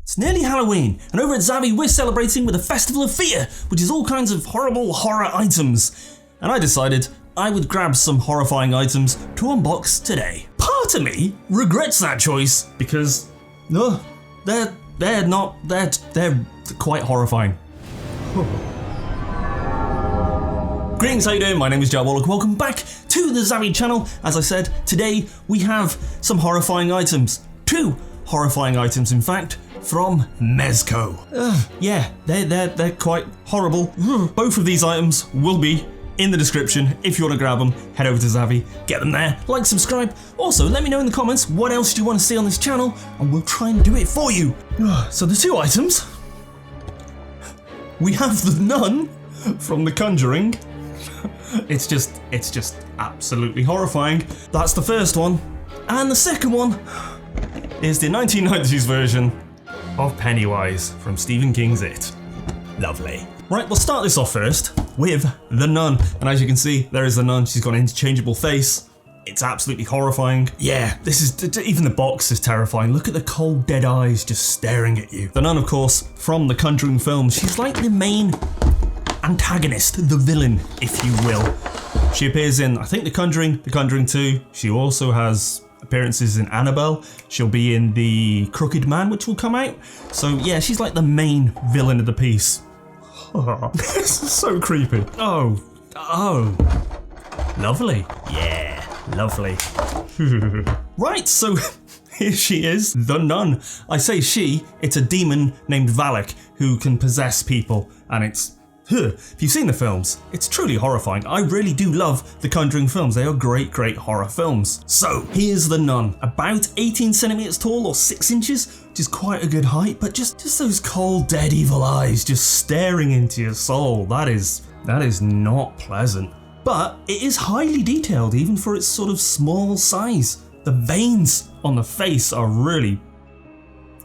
It's nearly Halloween, and over at Zavvi we're celebrating with a festival of fear, which is all kinds of horrible horror items. And I decided I would grab some horrifying items to unbox today. Part of me regrets that choice because, they're quite horrifying. Greetings, how you doing? My name is Valak. Welcome back to the Zavvi channel. As I said, today we have some horrifying items. 2 horrifying items, in fact, from Mezco. Yeah, they're quite horrible. Both of these items will be in the description. If you want to grab them, head over to Zavvi, get them there, like, subscribe. Also, let me know in the comments what else you want to see on this channel, and we'll try and do it for you. So the 2 items, we have the Nun from the Conjuring. It's just absolutely horrifying. That's the first one. And the second one is the 1990s version of Pennywise from Stephen King's It. Lovely. Right, we'll start this off first with the Nun. And as you can see, there is the Nun. She's got an interchangeable face. It's absolutely horrifying. Yeah, this is, even the box is terrifying. Look at the cold, dead eyes just staring at you. The Nun, of course, from the Conjuring films. She's like the main antagonist, the villain, if you will. She appears in, I think, The Conjuring 2. She also has appearances in Annabelle. She'll be in The Crooked Man, which will come out. So yeah, she's like the main villain of the piece. This is so creepy. Oh, lovely. Yeah, lovely. Right, so here she is, the Nun. I say she, it's a demon named Valak who can possess people, and it's if you've seen the films, it's truly horrifying. I really do love the Conjuring films. They are great horror films. So here's the Nun, about 18 centimeters tall or 6 inches, which is quite a good height, but just those cold, dead, evil eyes just staring into your soul. That is not pleasant. But it is highly detailed, even for its sort of small size. The veins on the face are really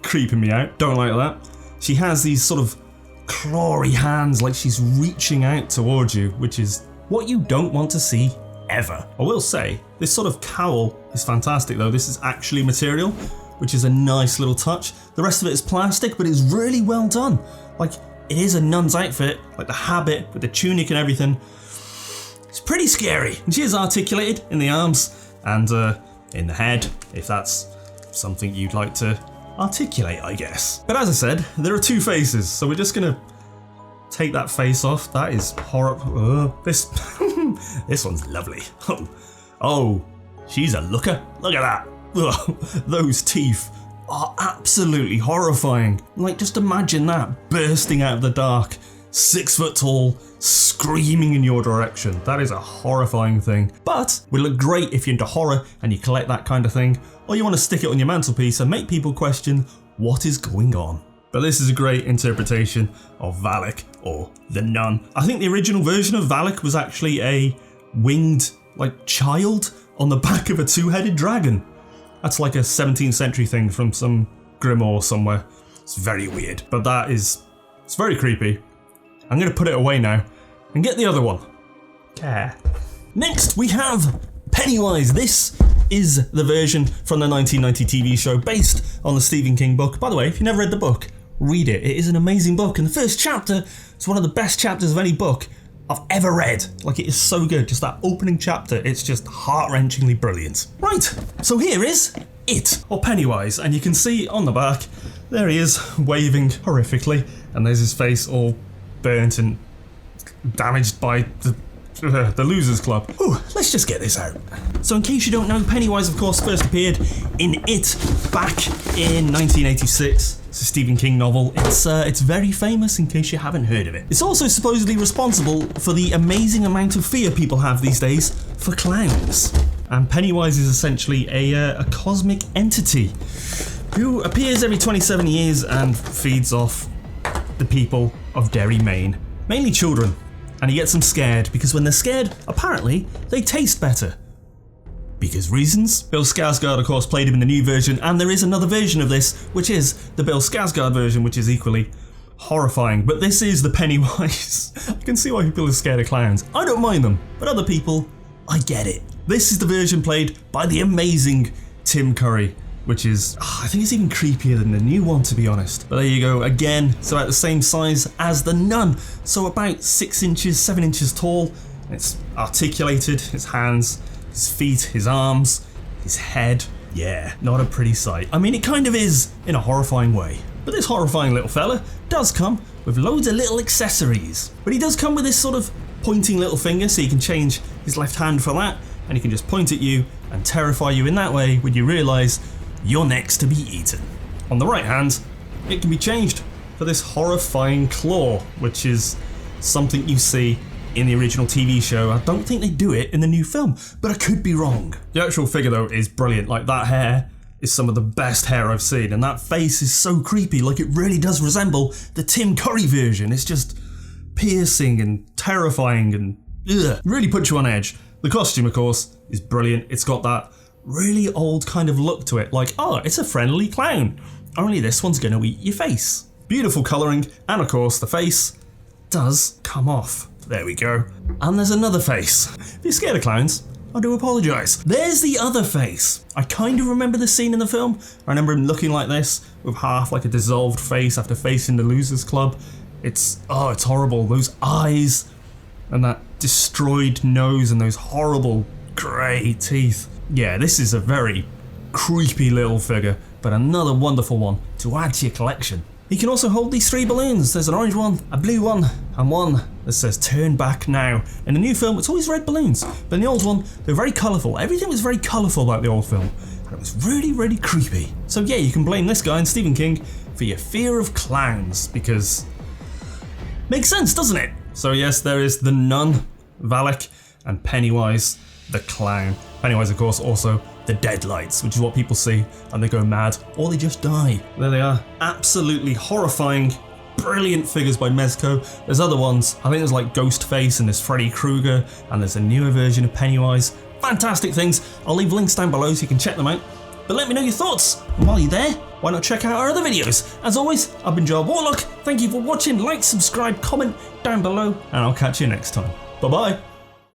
creeping me out. Don't like that. She has these sort of clawy hands, like she's reaching out towards you, which is what you don't want to see ever. I will say, this sort of cowl is fantastic though. This is actually material, which is a nice little touch. The rest of it is plastic, but it's really well done. Like, it is a nun's outfit, like the habit with the tunic and everything. It's pretty scary. And she is articulated in the arms and in the head, if that's something you'd like to articulate, I guess. But as I said, there are 2 faces, so we're just gonna take that face off. That is horrible. This one's lovely. Oh, she's a looker. Look at that. Ugh, those teeth are absolutely horrifying. Like, just imagine that bursting out of the dark, 6 foot tall, screaming in your direction. That is a horrifying thing. But would look great if you're into horror and you collect that kind of thing, or you want to stick it on your mantelpiece and make people question what is going on. But this is a great interpretation of Valak, or the Nun. I think the original version of Valak was actually a winged, like, child on the back of a 2-headed dragon. That's like a 17th century thing from some grimoire somewhere. It's very weird, but it's very creepy. I'm going to put it away now and get the other one. Okay. Next, we have Pennywise. This is the version from the 1990 TV show based on the Stephen King book. By the way, if you've never read the book, read it. It is an amazing book, and the first chapter is one of the best chapters of any book I've ever read. Like, it is so good. Just that opening chapter, it's just heart-wrenchingly brilliant. Right, so here is it, or Pennywise, and you can see on the back, there he is, waving horrifically, and there's his face all burnt and damaged by the Losers Club. Ooh, let's just get this out. So in case you don't know, Pennywise of course first appeared in It back in 1986. It's a Stephen King novel. It's very famous in case you haven't heard of it. It's also supposedly responsible for the amazing amount of fear people have these days for clowns. And Pennywise is essentially a cosmic entity who appears every 27 years and feeds off the people of Derry, Maine. Mainly children. And he gets them scared, because when they're scared, apparently, they taste better. Because reasons? Bill Skarsgård, of course, played him in the new version, and there is another version of this, which is the Bill Skarsgård version, which is equally horrifying. But this is the Pennywise. I can see why people are scared of clowns. I don't mind them, but other people, I get it. This is the version played by the amazing Tim Curry. which is, I think it's even creepier than the new one, to be honest. But there you go, again, it's about the same size as the Nun, so about 6 inches, 7 inches tall. It's articulated, his hands, his feet, his arms, his head. Yeah, not a pretty sight. I mean, it kind of is in a horrifying way. But this horrifying little fella does come with loads of little accessories. But he does come with this sort of pointing little finger, so you can change his left hand for that, and he can just point at you and terrify you in that way when you realise you're next to be eaten. On the right hand, it can be changed for this horrifying claw, which is something you see in the original TV show. I don't think they do it in the new film, but I could be wrong. The actual figure though is brilliant. Like, that hair is some of the best hair I've seen, and that face is so creepy. Like, it really does resemble the Tim Curry version. It's just piercing and terrifying and really puts you on edge. The costume, of course, is brilliant. It's got that really old kind of look to it, like, oh, it's a friendly clown, only this one's gonna eat your face. Beautiful colouring, and of course the face does come off. There we go. And there's another face. If you're scared of clowns, I do apologise. There's the other face. I kind of remember the scene in the film. I remember him looking like this, with half like a dissolved face after facing the Losers Club. It's horrible. Those eyes, and that destroyed nose, and those horrible grey teeth. Yeah, this is a very creepy little figure, but another wonderful one to add to your collection. You can also hold these 3 balloons. There's an orange one, a blue one, and one that says turn back now. In the new film, it's always red balloons, but in the old one, they're very colourful. Everything was very colourful about the old film, and it was really, really creepy. So yeah, you can blame this guy and Stephen King for your fear of clowns, because makes sense, doesn't it? So yes, there is the Nun, Valak, and Pennywise the Clown. Pennywise, of course, also the deadlights, which is what people see and they go mad, or they just die. There they are. Absolutely horrifying, brilliant figures by Mezco. There's other ones. I think there's like Ghostface and there's Freddy Krueger, and there's a newer version of Pennywise. Fantastic things. I'll leave links down below so you can check them out. But let me know your thoughts. And while you're there, why not check out our other videos? As always, I've been Joel Warlock. Thank you for watching. Like, subscribe, comment down below, and I'll catch you next time. Bye bye.